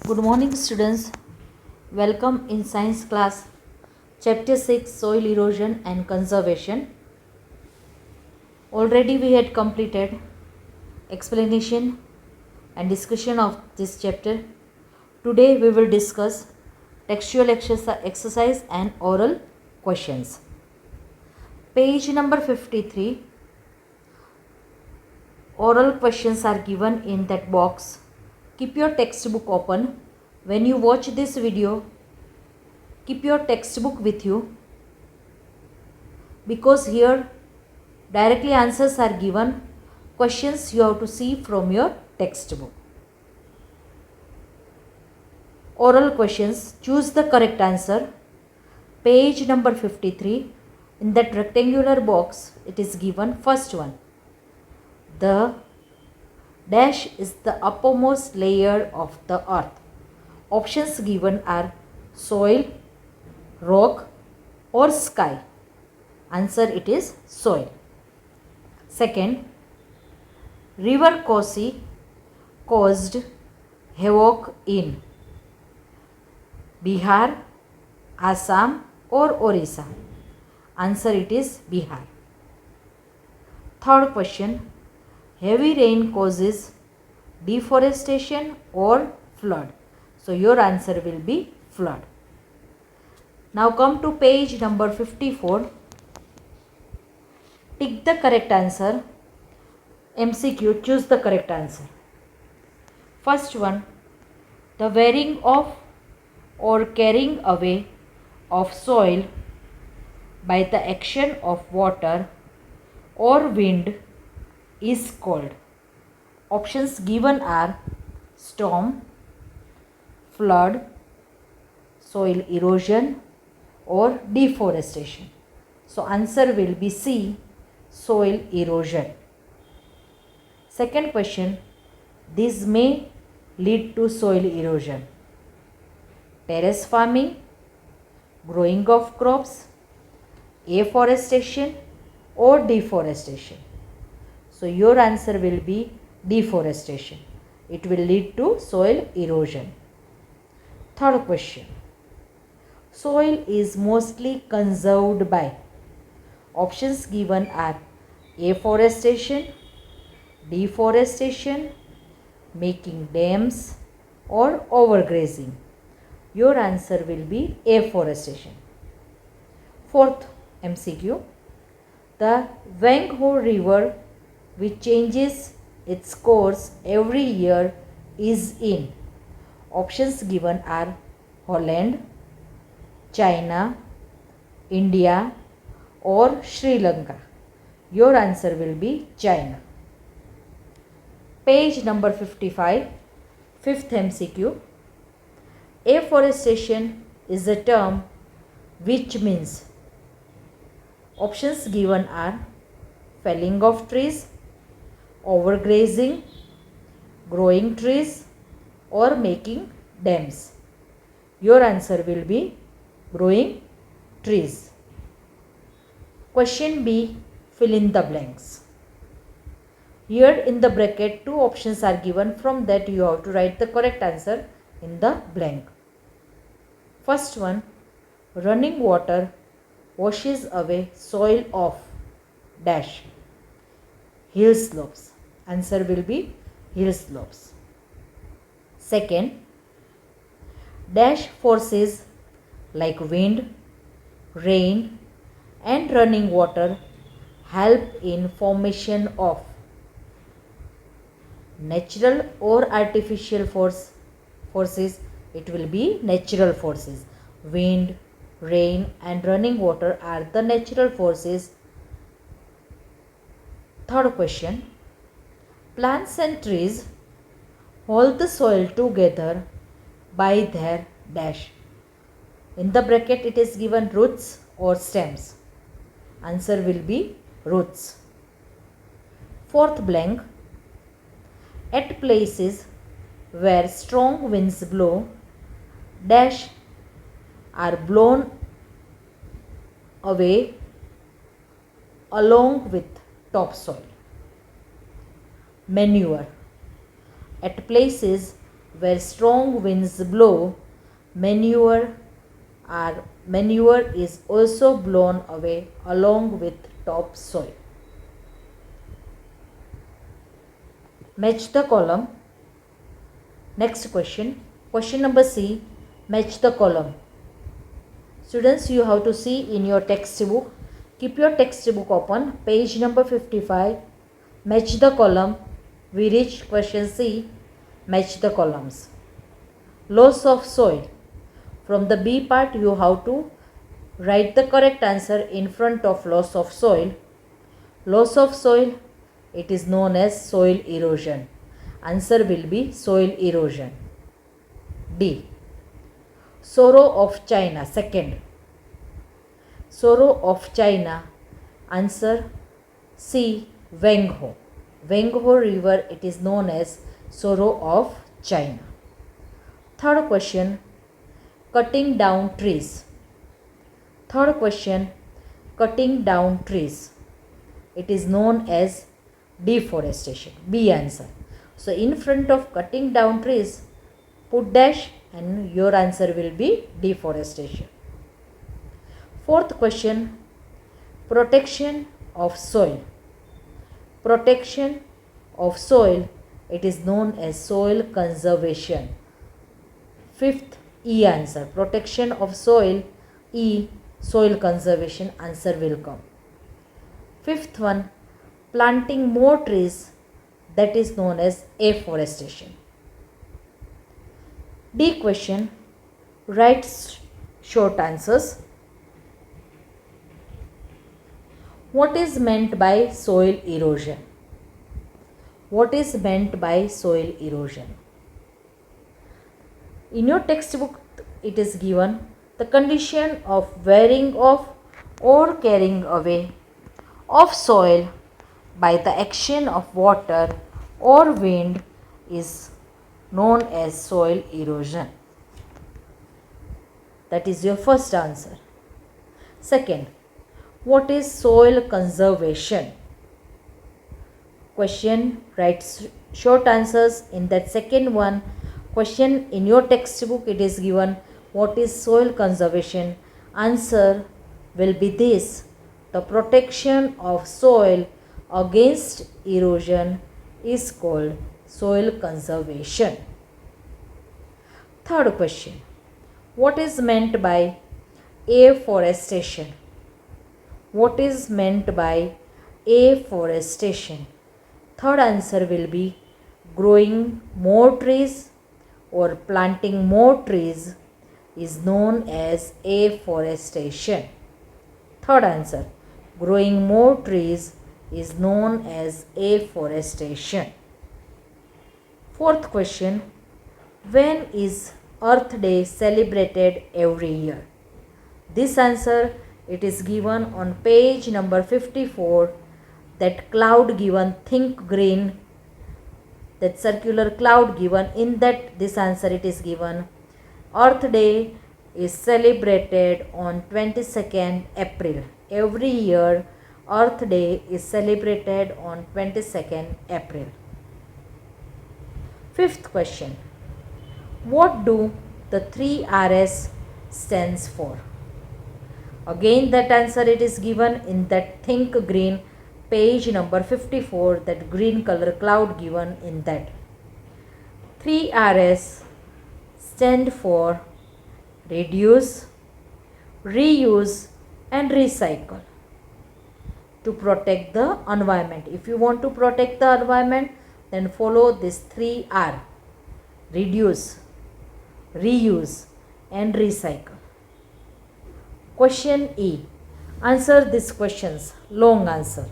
Good morning, students. Welcome in science class, chapter 6, soil erosion and conservation. Already we had completed explanation and discussion of this chapter. Today we will discuss textual exercise and oral questions. Page number 53. Oral questions are given in that box. Keep your textbook open. When you watch this video, keep your textbook with you, because here directly answers are given. Questions you have to see from your textbook. Oral questions. Choose the correct answer. Page number 53. In that rectangular box, it is given first one. The dash is the uppermost layer of the earth. Options given are soil, rock or sky. Answer, it is soil. Second, river Kosi caused havoc in Bihar, Assam or Orissa. Answer, it is Bihar. Third question, heavy rain causes deforestation or flood. So your answer will be flood. Now come to page number 54. Tick the correct answer. MCQ, choose the correct answer. First one, the wearing off or carrying away of soil by the action of water or wind is called. Options given are storm, flood, soil erosion or deforestation. So answer will be C, soil erosion. Second question, this may lead to soil erosion. Terrace farming, growing of crops, afforestation or deforestation. So your answer will be deforestation. It will lead to soil erosion. Third question, soil is mostly conserved by. Options given are afforestation, deforestation, making dams or overgrazing. Your answer will be afforestation. Fourth MCQ, the Wangho River, which changes its course every year, is in. Options given are Holland, China, India or Sri Lanka. Your answer will be China. Page number 55, fifth MCQ. Afforestation is a term which means. Options given are felling of trees, overgrazing, growing trees or making dams. Your answer will be growing trees. Question B, fill in the blanks. Here in the bracket, two options are given. From that you have to write the correct answer in the blank. First one, running water washes away soil of dash hill slopes. Answer will be hill slopes. Second, dash forces like wind, rain and running water help in formation of natural or artificial forces. It will be natural forces. Wind, rain and running water are the natural forces. Third question, plants and trees hold the soil together by their dash. In the bracket it is given roots or stems. Answer will be roots. Fourth blank, at places where strong winds blow, dash are blown away along with topsoil. Manure. At places where strong winds blow, manure manure is also blown away along with topsoil. Match the column. Next question. Question number C. Match the column. Students, you have to see in your textbook. Keep your textbook open. Page number 55. Match the column. We reach question C. Match the columns. Loss of soil. From the B part, you have to write the correct answer in front of loss of soil. Loss of soil, it is known as soil erosion. Answer will be soil erosion. D. Sorrow of China, second. Sorrow of China, answer C. Wengho. Wengho river, it is known as Sorrow of China. Third question, cutting down trees. Third question, cutting down trees. It is known as deforestation. B answer. So in front of cutting down trees, put dash and your answer will be deforestation. Fourth question, protection of soil. Protection of soil, it is known as soil conservation. Fifth, E answer. Protection of soil, E, soil conservation, answer will come. Fifth one, planting more trees, that is known as afforestation. D question, write short answers. What is meant by soil erosion? What is meant by soil erosion? In your textbook, it is given the condition of wearing off or carrying away of soil by the action of water or wind is known as soil erosion. That is your first answer. Second, what is soil conservation? Question, write short answers in that second one. Question in your textbook, it is given what is soil conservation. Answer will be this: the protection of soil against erosion is called soil conservation. Third question, what is meant by afforestation? What is meant by afforestation? Third answer will be growing more trees or planting more trees is known as afforestation. Third answer, growing more trees is known as afforestation. Fourth question, when is Earth Day celebrated every year? This answer, it is given on page number 54. That cloud given, think green, that circular cloud given, in that this answer it is given. Earth Day is celebrated on 22nd April. Every year Earth Day is celebrated on 22nd April. Fifth question, what do the 3Rs stands for? Again that answer it is given in that think green, page number 54, that green color cloud given in that. 3Rs stand for reduce, reuse and recycle. To protect the environment, if you want to protect the environment, then follow this 3R: reduce, reuse and recycle. Question E. Answer these questions. Long answer.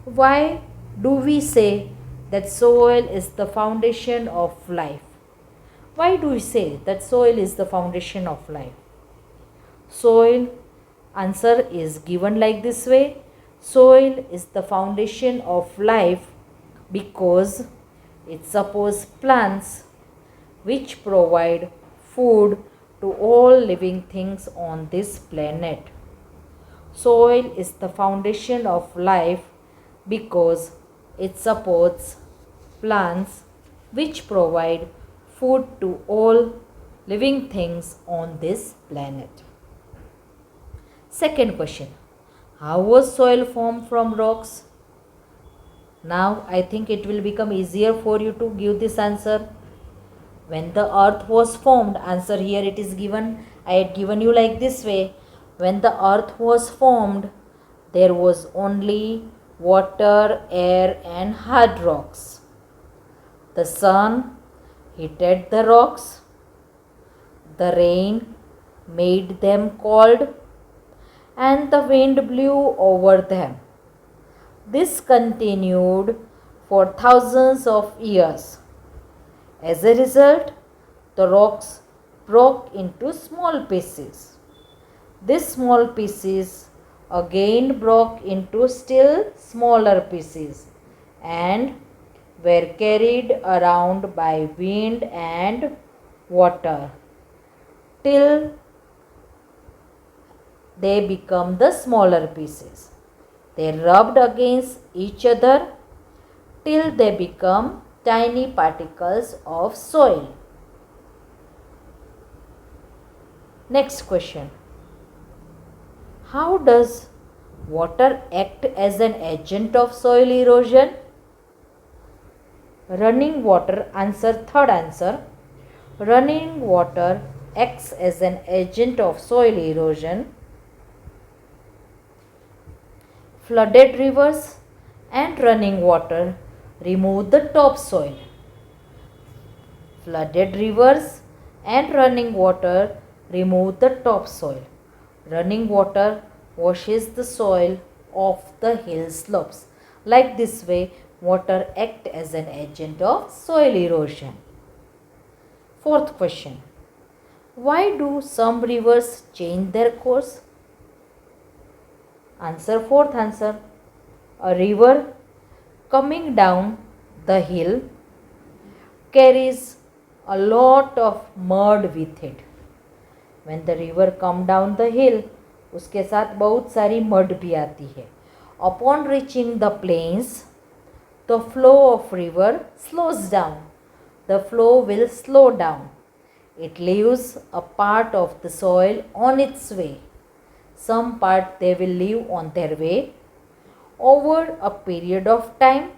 Why do we say that soil is the foundation of life? Why do we say that soil is the foundation of life? Soil, answer is given like this way. Soil is the foundation of life because it supports plants which provide food to all living things on this planet. Soil is the foundation of life because it supports plants which provide food to all living things on this planet. Second question. How was soil formed from rocks? Now I think it will become easier for you to give this answer. When the earth was formed, answer here it is given. I had given you like this way. When the earth was formed, there was only water, air and hard rocks. The sun heated the rocks. The rain made them cold and the wind blew over them. This continued for thousands of years. As a result, the rocks broke into small pieces. These small pieces again broke into still smaller pieces and were carried around by wind and water till they become the smaller pieces. They rubbed against each other till they become tiny particles of soil. Next question. How does water act as an agent of soil erosion? Running water, answer third answer. Running water acts as an agent of soil erosion. Flooded rivers and running water remove the topsoil. Flooded rivers and running water remove the topsoil. Running water washes the soil off the hill slopes. Like this way, water acts as an agent of soil erosion. Fourth question. Why do some rivers change their course? Answer fourth answer. A river coming down the hill carries a lot of mud with it. When the river come down the hill, उसके साथ बहुत सारी mud भी आती है. Upon reaching the plains, the flow of river slows down. The flow will slow down. It leaves a part of the soil on its way. Some part they will leave on their way. Over a period of time,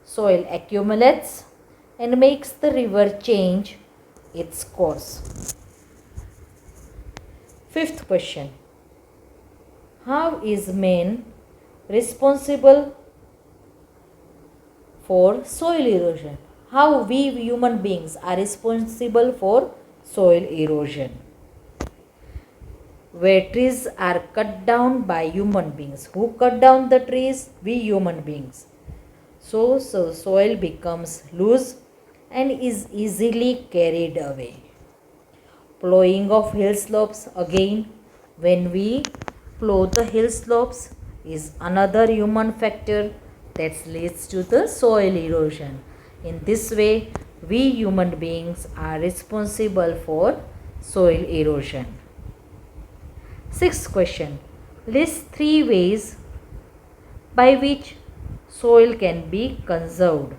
soil accumulates and makes the river change its course. Fifth question. How is man responsible for soil erosion? How we human beings are responsible for soil erosion? Where trees are cut down by human beings. Who cut down the trees? We human beings. So soil becomes loose and is easily carried away. Plowing of hill slopes, again when we plow the hill slopes is another human factor that leads to the soil erosion. In this way, we human beings are responsible for soil erosion. Sixth question. List 3 ways by which soil can be conserved.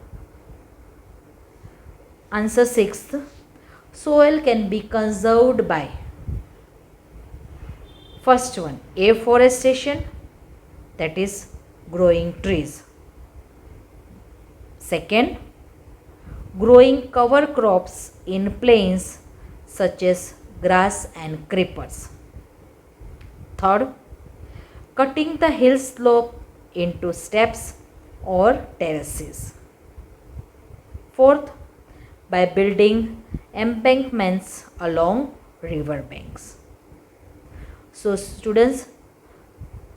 Answer 6th. Soil can be conserved by first one, afforestation, that is growing trees. Second, growing cover crops in plains such as grass and creepers. Third, cutting the hill slope into steps or terraces. Fourth, by building embankments along river banks. So students,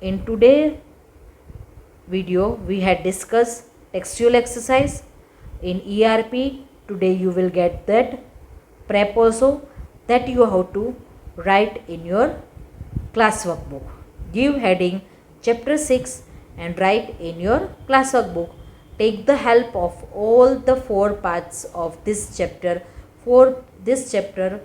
in today's video we had discussed textual exercise. In ERP today you will get that prep also, that you have to write in your classwork book. Give heading chapter 6 and write in your classwork book. Take the help of all the 4 parts of this chapter. For this chapter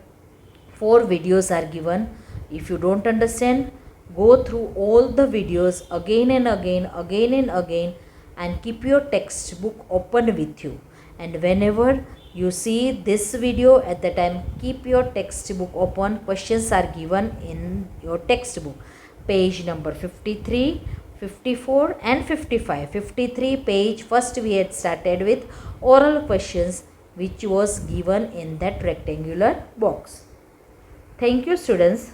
4 videos are given. If you don't understand, go through all the videos again and again and keep your textbook open with you. And whenever you see this video, at the time keep your textbook open. Questions are given in your textbook, page number 53, 54 and 55. 53 page, first we had started with oral questions which was given in that rectangular box. Thank you students.